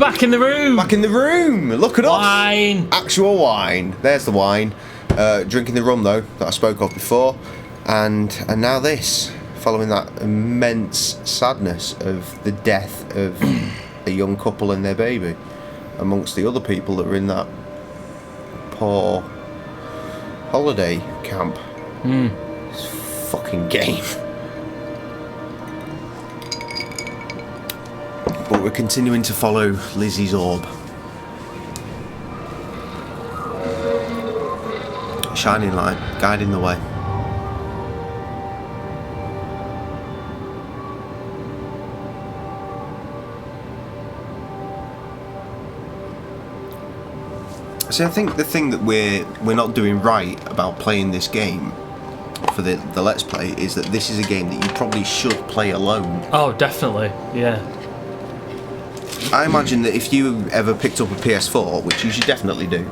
back in the room. Back in the room. Look at Wine. us. Actual wine. There's the wine. Drinking the rum though that I spoke of before, and now this, following that immense sadness of the death of a young couple and their baby, amongst the other people that were in that poor holiday camp. This fucking game. But we're continuing to follow Lizzie's orb. Shining light, guiding the way. See, I think the thing that we're not doing right about playing this game for the Let's Play is that this is a game that you probably should play alone. Oh, definitely, yeah. I imagine that if you ever picked up a PS4, which you should definitely do,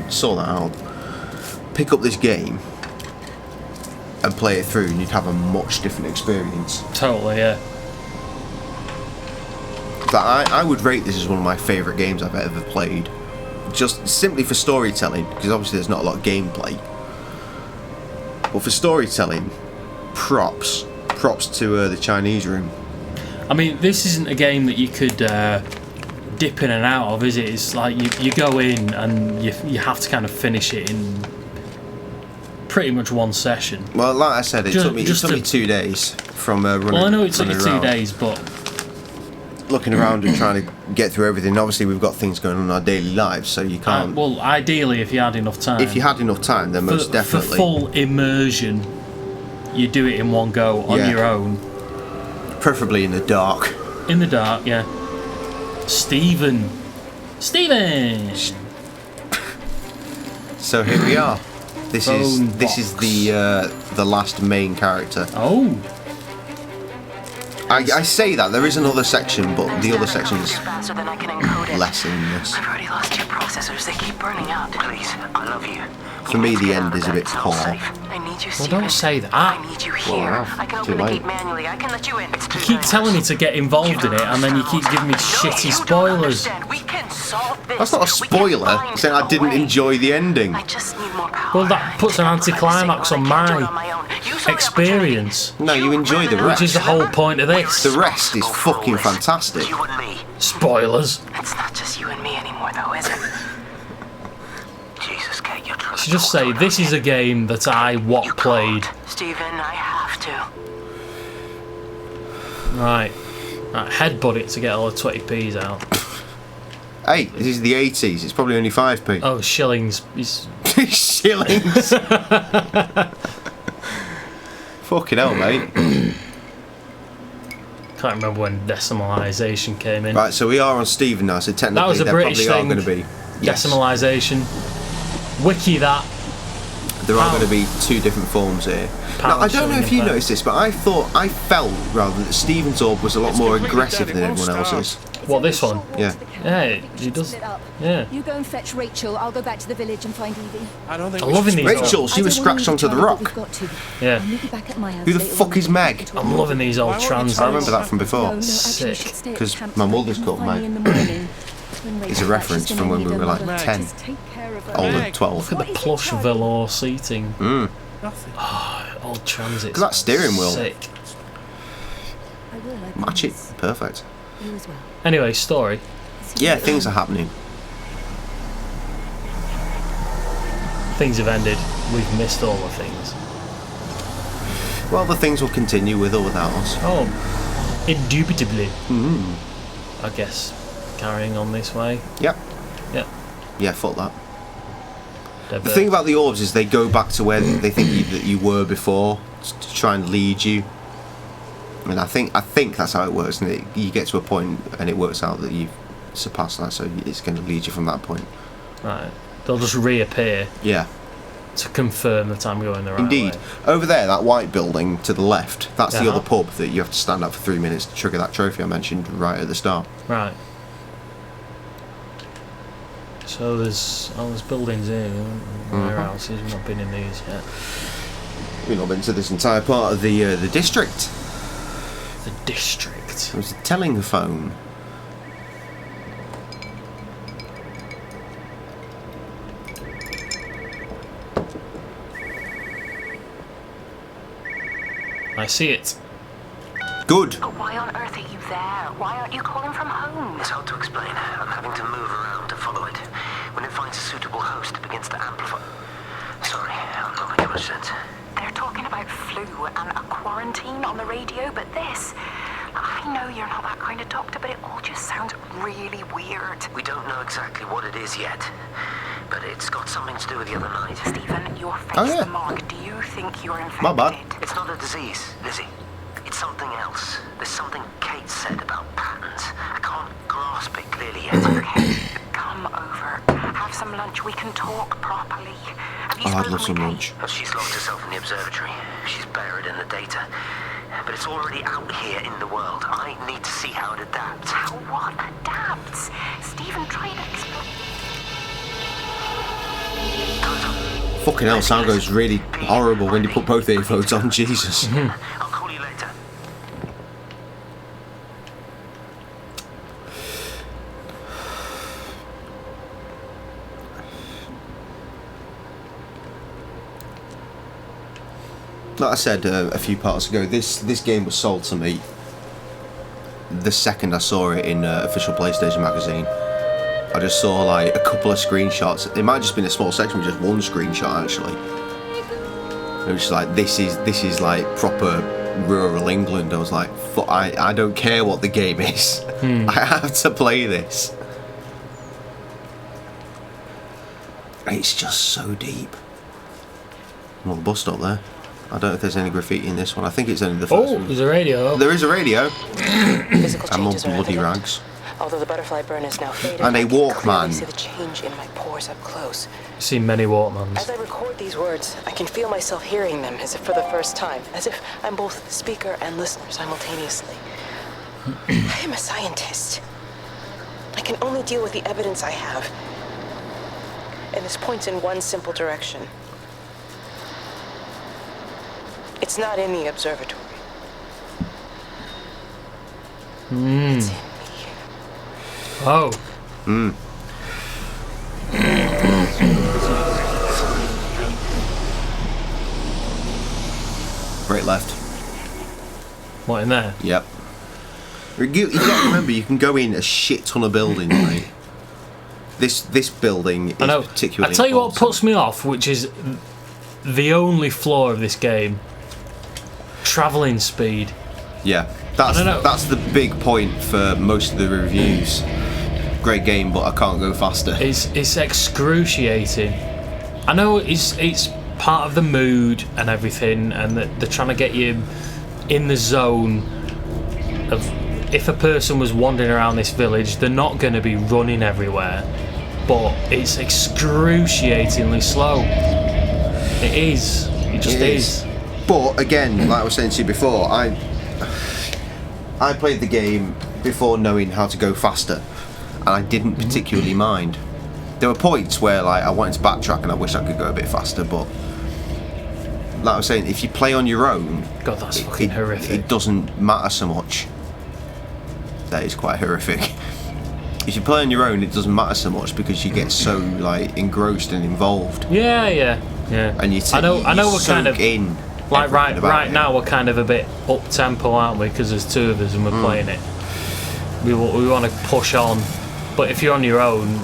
sort that out, pick up this game and play it through, and you'd have a much different experience. Totally, yeah. But I would rate this as one of my favourite games I've ever played, just simply for storytelling, because obviously there's not a lot of gameplay. But for storytelling, props to the Chinese room. I mean, this isn't a game that you could dip in and out of, is it? It's like you go in and you have to kind of finish it in pretty much one session. Well, like I said, it took me 2 days from running. Well, I know it took you 2 around, days, but looking around and trying to get through everything. Obviously, we've got things going on in our daily lives, so you can't. Well, ideally, if you had enough time. If you had enough time, then most definitely. For full immersion, you do it in one go on your own. Preferably in the dark. In the dark, yeah. Steven. So here we are. This is the last main character. Oh. I say that there is another section, but the other section is less in this. I've already lost two processors. They keep burning out. Please, I love you. For me, the end is a bit poor. I need you, Well, don't say that. I need you here. Well, I can too open the late. gate manually. I can let you in. You keep telling me to get involved in it, and then you keep giving me shitty spoilers. We can solve this. That's not a spoiler, saying I didn't enjoy the ending. I just need more power. Well, that puts an anticlimax on my experience. No, you enjoy the rest. Which is the whole point of this. The rest is fucking fantastic. You and me. Spoilers. It's not just you and me anymore, though, is it? Jesus, Kate, you're I should just say, this is a game that I played. Steven, I have to. Right, headbutt it to get all the 20p's out. Hey, this is the 80s. It's probably only 5p. Oh, shillings. Shillings. Fucking hell, mate. Can't remember when decimalisation came in. Right, so we are on Steven now, so technically That was a there British probably thing. are going to be Decimalisation. Wiki that. There are going to be two different forms here. Now, I don't know if you noticed this, but I felt rather that Steven's orb was a lot more aggressive than everyone else's. What, this one? Yeah. Yeah, he does. Yeah. You go and fetch Rachel. I'll go back to the village and find Evie. I'm loving these. Rachel, she was scratched onto the rock. Yeah. Who the fuck is Meg? I'm loving these old translates. I remember that from before. Sick. Because my mother's called Meg. It's a reference from when we were like 10. Older, 12. Look at the plush velour seating. Mm. Oh, old transits. Look at that steering wheel. Sick. Match it. Perfect. Anyway, story. Yeah, things are happening. Things have ended. We've missed all the things. Well, the things will continue with or without us. Oh, indubitably. Mm. I guess carrying on this way. Yep. Yep. Yeah, fuck that. The thing about the orbs is they go back to where they think that you were before to try and lead you. And I think that's how it works. And you get to a point and it works out that you've surpassed that, so it's going to lead you from that point. Right. They'll just reappear. Yeah. To confirm that I'm going the right Indeed. way. Over there, that white building to the left, that's the other pub that you have to stand up for 3 minutes to trigger that trophy I mentioned right at the start. Right. So there's buildings here. Warehouses. We've not been in these yet. We've not been to this entire part of the district. The district. It was a telephone. I see it. Good. But why on earth are you there? Why aren't you calling from home? It's hard to explain. I'm having to move around to follow it. When it finds a suitable host, it begins to amplify. Sorry, I'm not making much sense. They're talking about flu and a quarantine on the radio, but this... I know you're not that kind of doctor, but it all just sounds really weird. We don't know exactly what it is yet, but it's got something to do with the other night. Stephen, your face, the mark. Do you think you're infected? My bad. It's not a disease, Lizzie. It's something else. There's something Kate said about patterns. I can't grasp it clearly yet. Okay, come over. Have some lunch. We can talk properly. Have you I'd spoken love some with Kate? lunch. Well, she's locked herself in the observatory. She's buried in the data. But it's already out here in the world. I need to see how it adapts. How what adapts? Stephen, try to explain. Fucking hell, sound goes really horrible when you put both earphones on. Jesus. I'll call you later. Like I said a few parts ago, this game was sold to me the second I saw it in official PlayStation magazine. I just saw like a couple of screenshots. It might have just been a small section with just one screenshot actually. It was just like this is like proper rural England. I was like, I don't care what the game is. I have to play this. It's just so deep. Well, the bus stop there. I don't know if there's any graffiti in this one. I think it's only the first one. There's a radio. There is a radio. Physical And more changes are bloody evident. rags. Although the butterfly burn is now faded, And a I can clearly Walkman. see the change in my pores up close. I've seen many Walkmans. As I record these words, I can feel myself hearing them as if for the first time, as if I'm both speaker and listener simultaneously. I am a scientist. I can only deal with the evidence I have. And this points in one simple direction. It's not in the observatory. It's in me. Oh. Right, left. What, in there? Yep. You got to remember, you can go in a shit ton of buildings, right? This building is I know. particularly. I tell you what important. puts me off, which is the only flaw of this game. Travelling speed. Yeah, I don't know. that's the big point for most of the reviews. Great game, but I can't go faster. It's excruciating. I know it's part of the mood and everything, and that they're trying to get you in the zone of if a person was wandering around this village, they're not going to be running everywhere. But it's excruciatingly slow. It is. It just is. But again, like I was saying to you before, I played the game before knowing how to go faster, and I didn't particularly mind. There were points where like I wanted to backtrack and I wish I could go a bit faster, but like I was saying, if you play on your own, God, that's fucking horrific. It doesn't matter so much. That is quite horrific. If you play on your own, it doesn't matter so much because you get so like engrossed and involved. Yeah. And you I know we're kind of in. like everything about right it. now we're kind of a bit up tempo, aren't we? Because there's two of us and we're playing it. We want to push on, but if you're on your own,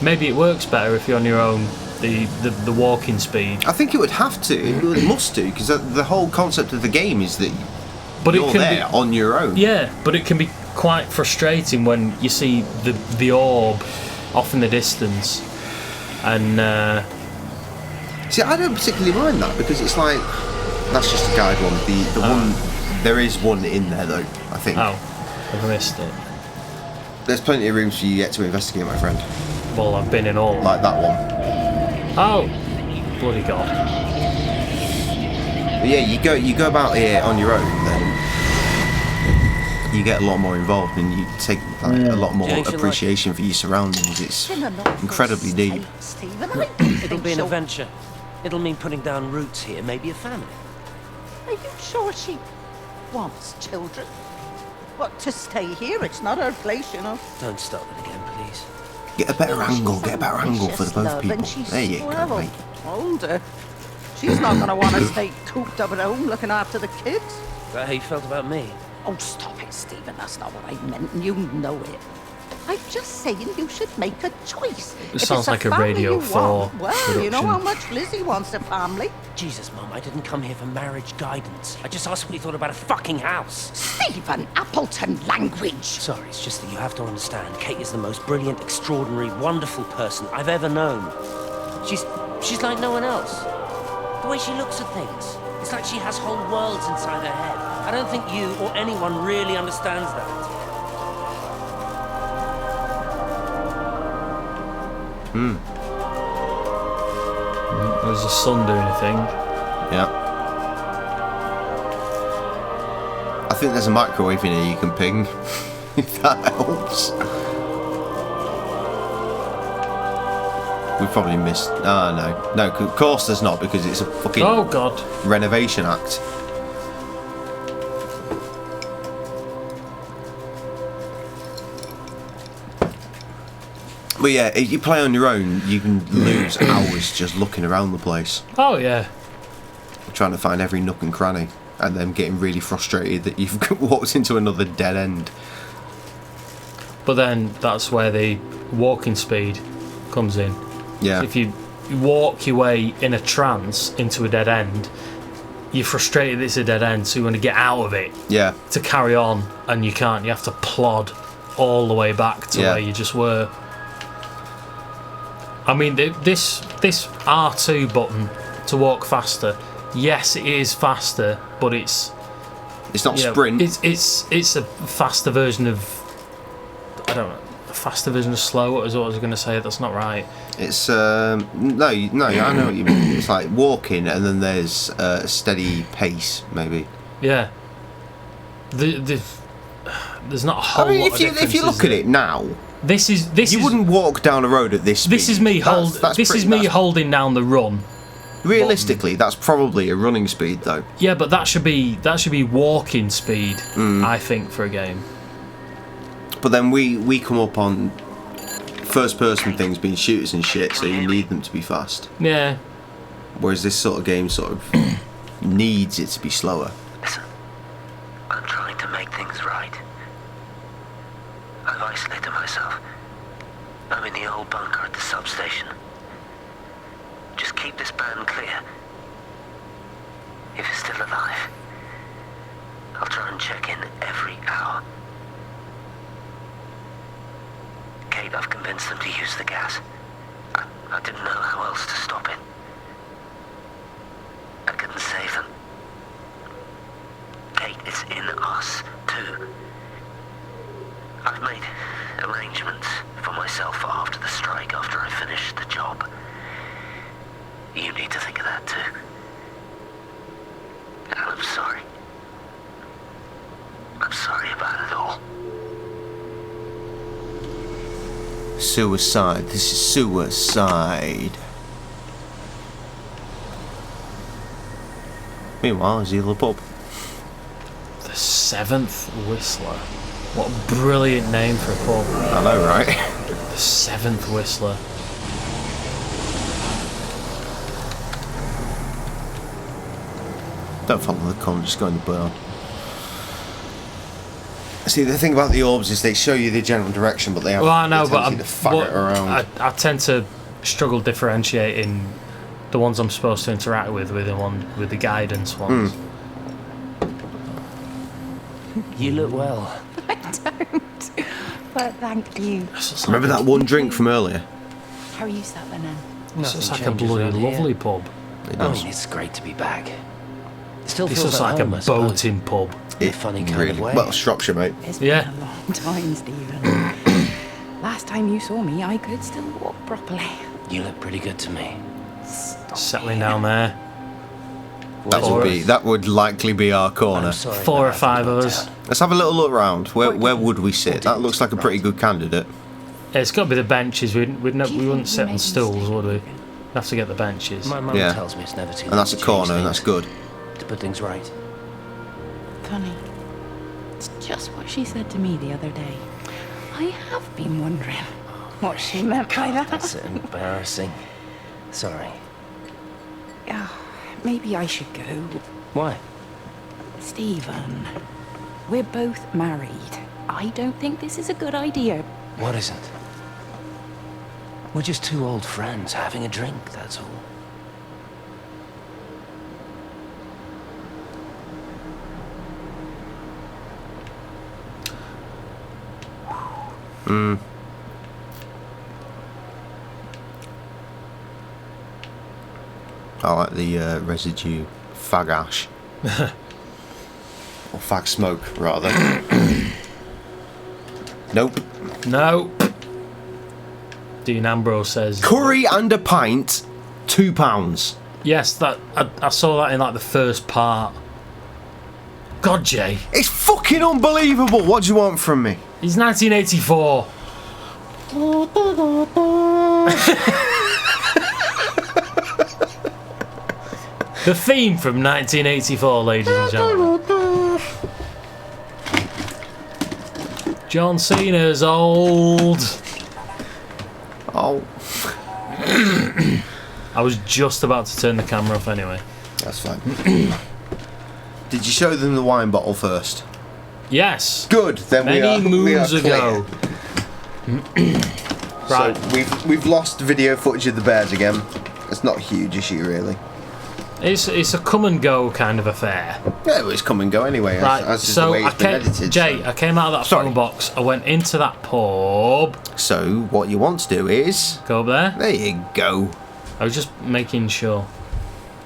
maybe it works better if you're on your own. The walking speed. I think it would have to. It must do because the whole concept of the game is that you're there on your own. Yeah, but it can be quite frustrating when you see the orb off in the distance, and see, I don't particularly mind that because it's like that's just a guide one. The one there is one in there though. I think. Oh, I've missed it. There's plenty of rooms for you yet to investigate, my friend. Well, I've been in all. Like that one. Oh, bloody God. But yeah, you go about here on your own, then you get a lot more involved and you take like, a lot more appreciation for your surroundings. It's incredibly deep. It'll be an adventure. It'll mean putting down roots here, maybe a family. Are you sure she wants children? What, to stay here? It's not her place, you know. Don't start it again, please. Get a better angle for the both Love, and people. she's There you go, swell. mate. Older. She's not going to want to stay cooped up at home looking after the kids. Is that how you felt about me? Oh, stop it, Stephen. That's not what I meant, and you know it. I'm just saying you should make a choice. It If sounds it's a like a family Radio you 4 want, well, you know production. how much Lizzie wants a family. Jesus, Mum, I didn't come here for marriage guidance. I just asked what you thought about a fucking house. Stephen Appleton language. Sorry, it's just that you have to understand, Kate is the most brilliant, extraordinary, wonderful person I've ever known. She's like no one else. The way she looks at things, it's like she has whole worlds inside her head. I don't think you or anyone really understands that. There's the sun doing a thing. Yeah. I think there's a microwave in here you can ping, if that helps. We probably missed. Ah, no, of course there's not, because it's a fucking Oh god. renovation act. But yeah, if you play on your own, you can lose hours just looking around the place, Oh yeah. trying to find every nook and cranny, and then getting really frustrated that you've walked into another dead end. But then that's where the walking speed comes in. Yeah. If you walk your way in a trance into a dead end, you're frustrated it's a dead end, so you want to get out of it Yeah. to carry on, and you can't. You have to plod all the way back to Yeah. where you just were. I mean, this R2 button to walk faster, yes, it is faster, but it's It's not you know, sprint. It's a faster version of, I don't know, a faster version of slow. Is what I was going to say. That's not right. It's no, I know what you mean. It's like walking, and then there's a steady pace, maybe. Yeah. There's not a I whole mean, lot of if you difference, look is at there? it now, This is you wouldn't walk down a road at this speed. This is me That's holding down the run. realistically, that's probably a running speed, though. Yeah, but that should be walking speed, I think, for a game. But then we come up on first-person things being shooters and shit, so you need them to be fast. Yeah. Whereas this sort of game sort of needs it to be slower. Listen, I'm trying to make things right. I've isolated myself. I'm in the old bunker at the substation. Just keep this band clear. If it's still alive, I'll try and check in every hour. Kate, I've convinced them to use the gas. I didn't know how else to stop it. I couldn't save them. Kate, it's in us, too. I've made arrangements for myself for after the strike, after I finish the job. You need to think of that, too. And I'm sorry. I'm sorry about it all. Suicide. This is suicide. Meanwhile, is he in the pub? The Seventh Whistler. What a brilliant name for a pub. I know, right? The Seventh Whistler. Don't follow the con, just go in the bar. See, the thing about the orbs is they show you the general direction, but they have Well, I know, the but tendency to fag it around. I tend to struggle differentiating the ones I'm supposed to interact with the one with the guidance ones. You look well. I don't. But thank you. Remember that one drink from earlier? How are you settling in? It's just like a changes bloody around here. lovely pub. It I does. mean, it's great to be back. It still It's feels just like a home, I suppose. boating pub. In a funny kind really, of way. well, Shropshire, mate. It's Yeah. been a long time, Stephen. Last time you saw me, I could still walk properly. You look pretty good to me. Settling down there. That would likely be our corner. I'm sorry 4 or that I 5 of looked us. out. Let's have a little look round. Where would we sit? That looks like a pretty good candidate. Yeah, it's got to be the benches. We wouldn't think sit we on made stools, mistakes? would we? We'd have to get the benches. My mum Yeah. tells me it's never too late And that's a to change corner, and that's things, good. to put things right. Funny. It's just what she said to me the other day. I have been wondering what she meant by that. That's embarrassing. Sorry. Oh, maybe I should go. Why? Stephen, we're both married. I don't think this is a good idea. What isn't? We're just two old friends having a drink, that's all. I like the residue fag ash. Or fag smoke, rather. Nope. No. Dean Ambrose says... Curry and a pint, £2. Yes, that I saw that in like the first part. God, Jay. It's fucking unbelievable. What do you want from me? It's 1984. The theme from 1984, ladies and gentlemen. John Cena's old. Oh. I was just about to turn the camera off anyway. That's fine. Did you show them the wine bottle first? Yes. Good. Then Many we are moons ago. Right. So we've lost video footage of the bears again. It's not a huge issue, really. It's a come and go kind of affair. Yeah, it was come and go anyway. Right. As is So the way it's been edited. Jay, I came out of that Sorry. phone box. I went into that pub. So what you want to do is Go up there. there you go. I was just making sure.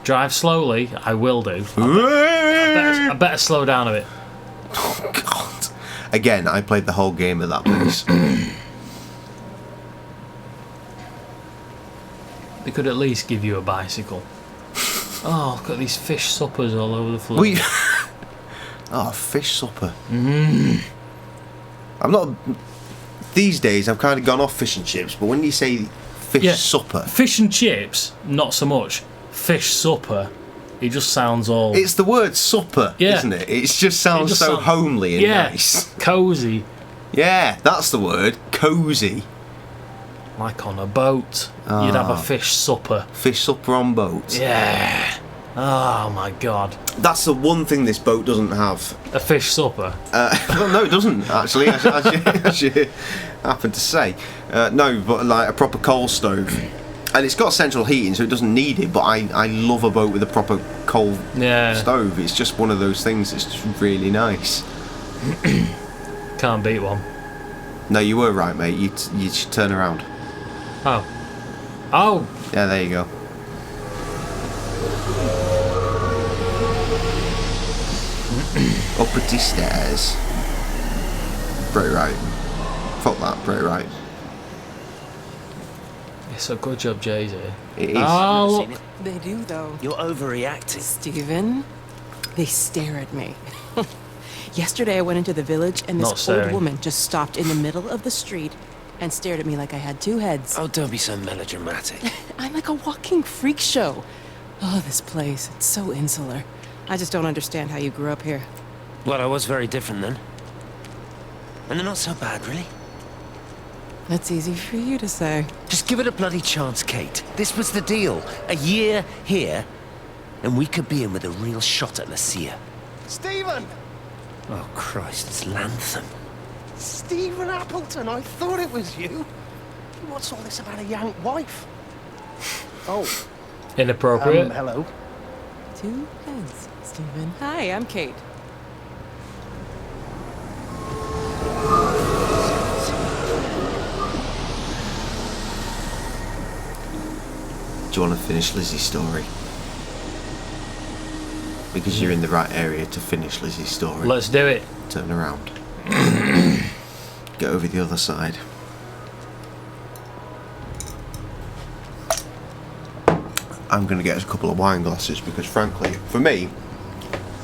Drive slowly. I will do. I better slow down a bit. Oh God! Again, I played the whole game at that place. They could at least give you a bicycle. Oh, look at these fish suppers all over the floor. Oh, fish supper. I'm not. These days, I've kind of gone off fish and chips, but when you say fish supper, Fish and chips, not so much. Fish supper, it just sounds all... it's the word supper, Yeah. isn't it? It just sounds so sounds- homely and nice. Cosy. Yeah, that's the word. Cozy. Like on a boat. You'd have a fish supper. Fish supper on boat. Yeah. Oh my god. That's the one thing this boat doesn't have. A fish supper. Well, no, it doesn't actually. As you happen to say, no, but like a proper coal stove, and it's got central heating, so it doesn't need it. But I love a boat with a proper coal stove. It's just one of those things that's just really nice. Can't beat one. No, you were right, mate. You should turn around. Oh. Oh. Yeah, there you go. Up pretty stairs. Pretty right. Fuck that, pretty right. It's a good job, Jay-Z. It is. Oh, look. They do, though. You're overreacting. Stephen, they stare at me. Yesterday I went into the village and Not this old staring. woman just stopped in the middle of the street and stared at me like I had two heads. Oh, don't be so melodramatic. I'm like a walking freak show. Oh, this place, it's so insular. I just don't understand how you grew up here. Well, I was very different then. And they're not so bad, really. That's easy for you to say. Just give it a bloody chance, Kate. This was the deal. A year here, and we could be in with a real shot at Lucia. Stephen! Oh, Christ, it's Lantham. Stephen Appleton, I thought it was you. What's all this about a young wife? Oh, Inappropriate. hello. Two heads, Stephen. Hi, I'm Kate. Do you want to finish Lizzie's story? Because you're in the right area to finish Lizzie's story. Let's do it. Turn around. Get over the other side. I'm going to get us a couple of wine glasses because, frankly, for me,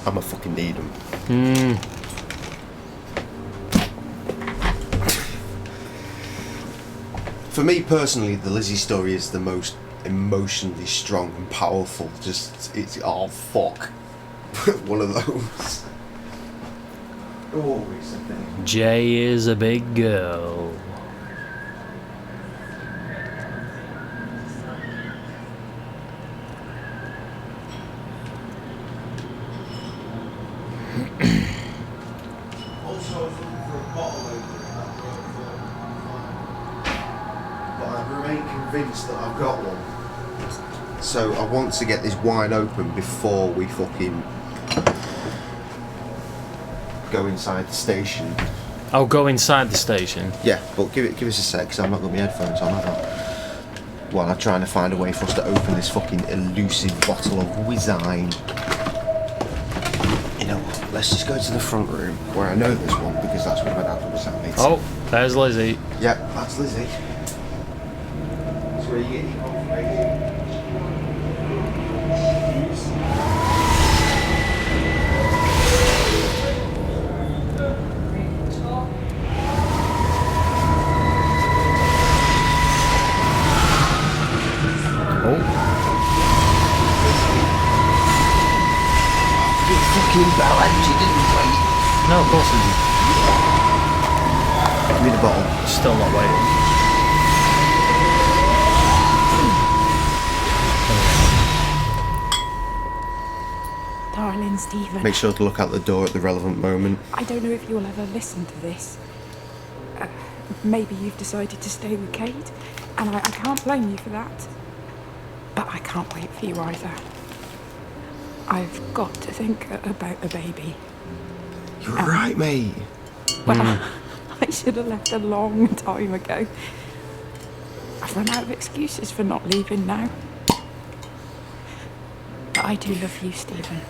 I'm a fucking need them. For me personally, the Lizzie story is the most emotionally strong and powerful. It's oh fuck, one of those. Always a thing. Jay is a big girl. convinced that I've got one. So I want to get this wine open before we fucking go inside the station. I'll go inside the station. Yeah, but give us a sec, because I've not got my headphones on, have I? While I'm trying to find a way for us to open this fucking elusive bottle of Wizine. You know what? Let's just go to the front room where I know there's one, because that's where my dad was at. Oh, there's Lizzie. Yeah, that's Lizzie. That's where you get your confirmation. No, of course it isn't. Give me the bottle. Still not waiting. Darling Stephen. Make sure to look out the door at the relevant moment. I don't know if you'll ever listen to this. Maybe you've decided to stay with Kate, and I can't blame you for that. But I can't wait for you either. I've got to think about a baby. You're right, mate. Well, I should have left a long time ago. I've run out of excuses for not leaving now. But I do love you, Stephen.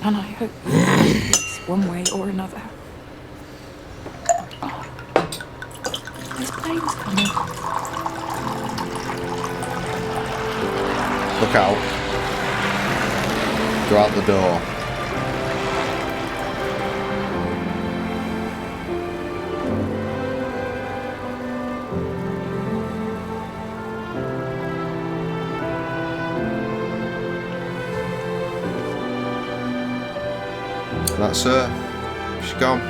And I hope you'll do this one way or another. Oh, this plane's coming. Look out. Go out the door. That's her. She's gone.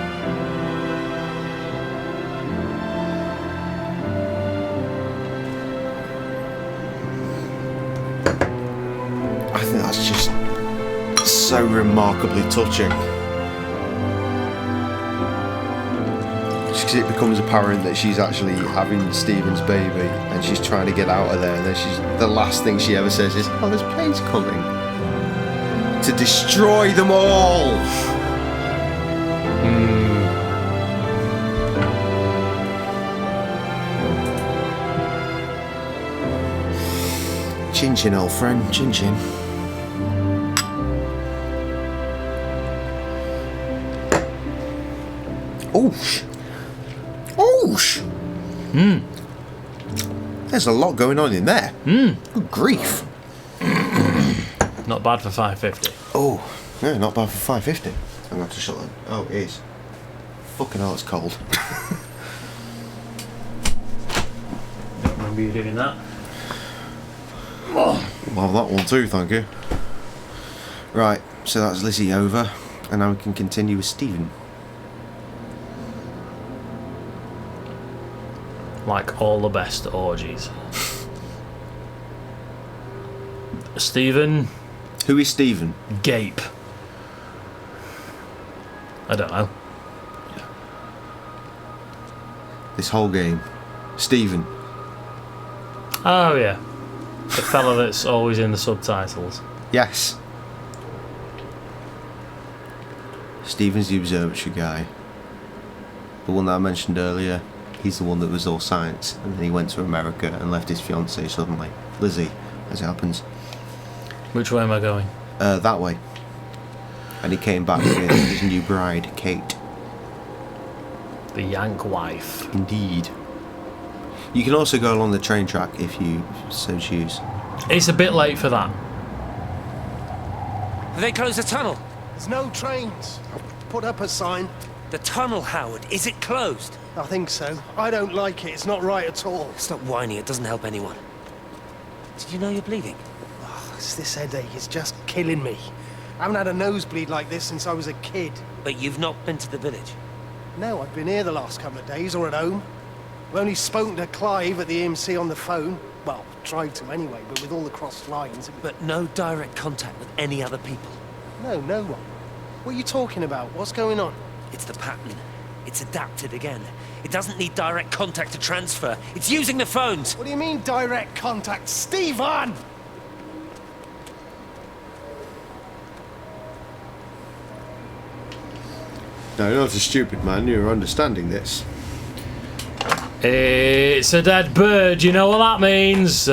I think that's just so remarkably touching. Just because it becomes apparent that she's actually having Stephen's baby and she's trying to get out of there, and then the last thing she ever says is, "Oh, there's planes coming to destroy them all." Chin chin, old friend, chin chin. Oosh. Oosh. There's a lot going on in there. Good grief. Not bad for 550. Oh, yeah, not bad for 550. I'm gonna have to shut that. Oh, it is. Fucking hell, it's cold. Don't remember you doing that. I'll have that one too, thank you. Right, so that's Lizzie over, and now we can continue with Stephen. Like all the best orgies. Stephen. Who is Stephen? Gape. I don't know. This whole game. Stephen. Oh yeah. The fella that's always in the subtitles. Yes. Stephen's the observatory guy. The one that I mentioned earlier. He's the one that was all science, and then he went to America and left his fiancée suddenly. Lizzie, as it happens. Which way am I going? That way. And he came back with his new bride, Kate. The Yank wife. Indeed. You can also go along the train track if you so choose. It's a bit late for that. Have they closed the tunnel? There's no trains. I've put up a sign. The tunnel, Howard. Is it closed? I think so. I don't like it. It's not right at all. Stop whining. It doesn't help anyone. Did you know you're bleeding? Oh, it's this headache. It's just killing me. I haven't had a nosebleed like this since I was a kid. But you've not been to the village? No, I've been here the last couple of days, or at home. I've only spoken to Clive at the EMC on the phone. Well, tried to anyway, but with all the crossed lines... But no direct contact with any other people? No one. What are you talking about? What's going on? It's the pattern. It's adapted again. It doesn't need direct contact to transfer. It's using the phones. What do you mean, direct contact? Stephen! No, you're not a stupid man. You're understanding this. It's a dead bird, you know what that means?